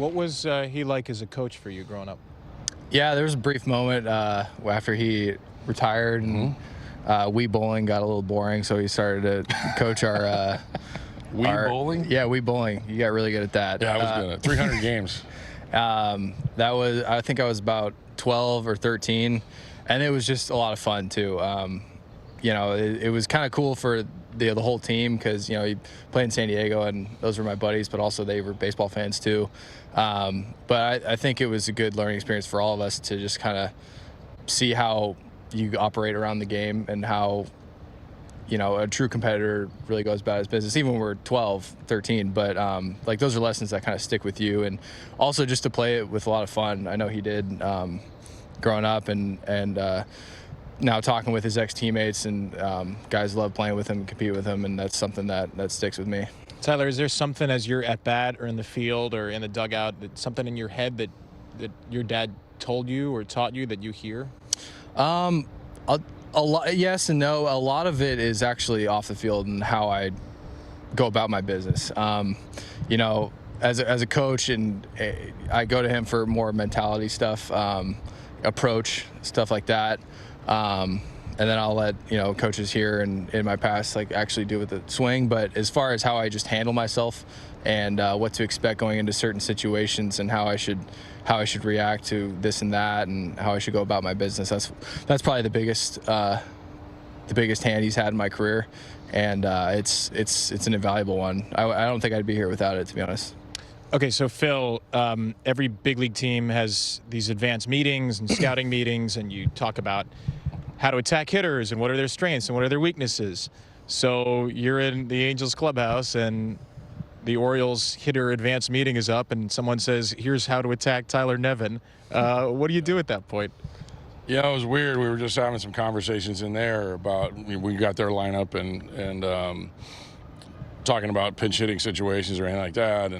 What was he like as a coach for you growing up? Yeah, there was a brief moment after he retired, and Wii bowling got a little boring, so he started to coach our Wii bowling? Yeah, Wii bowling. You got really good at that. Yeah, I was good at 300 games. That was, I think I was about 12 or 13, and it was just a lot of fun too. You know, it was kind of cool for the whole team because, you know, he played in San Diego and those were my buddies, but also they were baseball fans too. But I think it was a good learning experience for all of us to just kind of see how you operate around the game and how, you know, a true competitor really goes about his business, even when we're 12, 13. But like those are lessons that kind of stick with you, and also just to play it with a lot of fun. I know he did growing up, and now talking with his ex-teammates, and guys love playing with him and compete with him, and that's something that sticks with me. Tyler, is there something as you're at bat or in the field or in the dugout, that something in your head that your dad told you or taught you that you hear? A lot, yes and no. A lot of it is actually off the field and how I go about my business. You know, as a coach, and I go to him for more mentality stuff, approach, stuff like that. And then I'll let, you know, coaches here and in my past like actually do with the swing. But as far as how I just handle myself and what to expect going into certain situations and how I should react to this and that and how I should go about my business, that's probably the biggest hand he's had in my career, and it's an invaluable one. I don't think I'd be here without it, to be honest. Okay, so Phil, every big league team has these advanced meetings and scouting meetings, and you talk about how to attack hitters and what are their strengths and what are their weaknesses. So you're in the Angels clubhouse and the Orioles hitter advanced meeting is up and someone says, here's how to attack Tyler Nevin. What do you do at that point? Yeah, it was weird. We were just having some conversations in there about, we got their lineup and talking about pinch hitting situations or anything like that.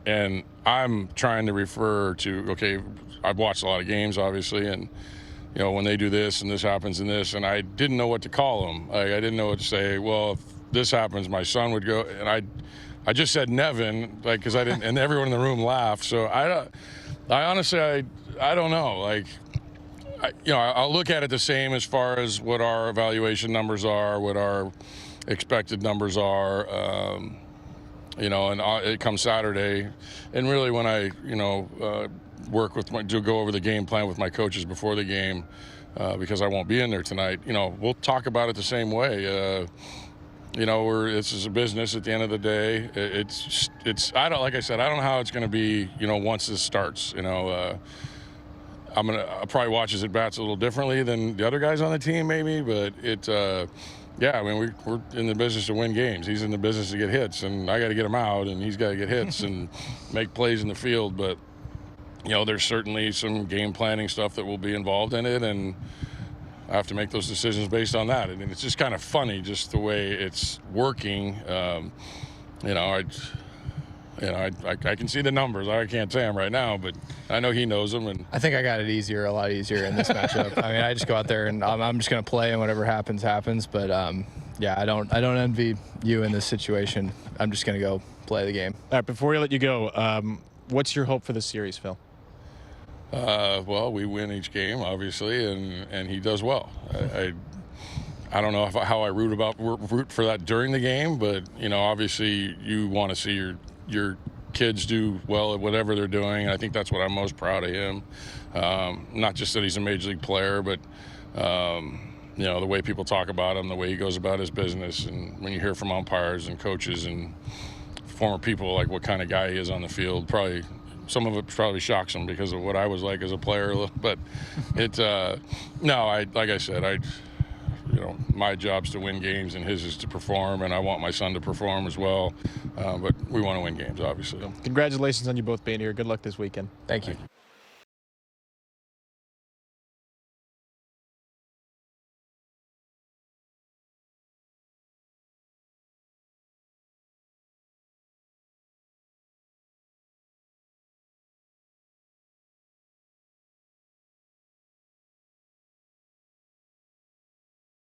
And I'm trying to refer to, okay, I've watched a lot of games, obviously, and you know, when they do this and this happens and this, and I didn't know what to call them. Like, I didn't know what to say. Well, if this happens, my son would go, and I just said Nevin, like, because I didn't, and everyone in the room laughed. So I honestly, I don't know. Like, you know, I'll look at it the same as far as what our evaluation numbers are, what our expected numbers are. You know, and it comes Saturday, and really when I, you know, work with go over the game plan with my coaches before the game, because I won't be in there tonight. You know, we'll talk about it the same way. You know, this is a business at the end of the day. Like I said, I don't know how it's going to be, you know, once this starts. You know, I'll probably watch his at bats a little differently than the other guys on the team, maybe, but yeah, I mean, we're in the business to win games. He's in the business to get hits, and I got to get him out, and he's got to get hits and make plays in the field. But, you know, there's certainly some game planning stuff that will be involved in it, and I have to make those decisions based on that. And it's just kind of funny, just the way it's working. You know, I can see the numbers. I can't say them right now, but I know he knows them. And I think I got it a lot easier in this matchup. I mean, I just go out there and I'm just going to play, and whatever happens, happens. But yeah, I don't envy you in this situation. I'm just going to go play the game. All right, before we let you go, what's your hope for this series, Phil? Well, we win each game, obviously, and he does well. I don't know how I root for that during the game, but you know, obviously, you want to see your kids do well at whatever they're doing. I think that's what I'm most proud of him. Not just that he's a major league player, but you know, the way people talk about him, the way he goes about his business, and when you hear from umpires and coaches and former people, like what kind of guy he is on the field, probably some of it probably shocks them because of what I was like as a player. But no, like I said, you know, my job's to win games and his is to perform, and I want my son to perform as well. But we want to win games, obviously. Congratulations on you both being here. Good luck this weekend. Thank you.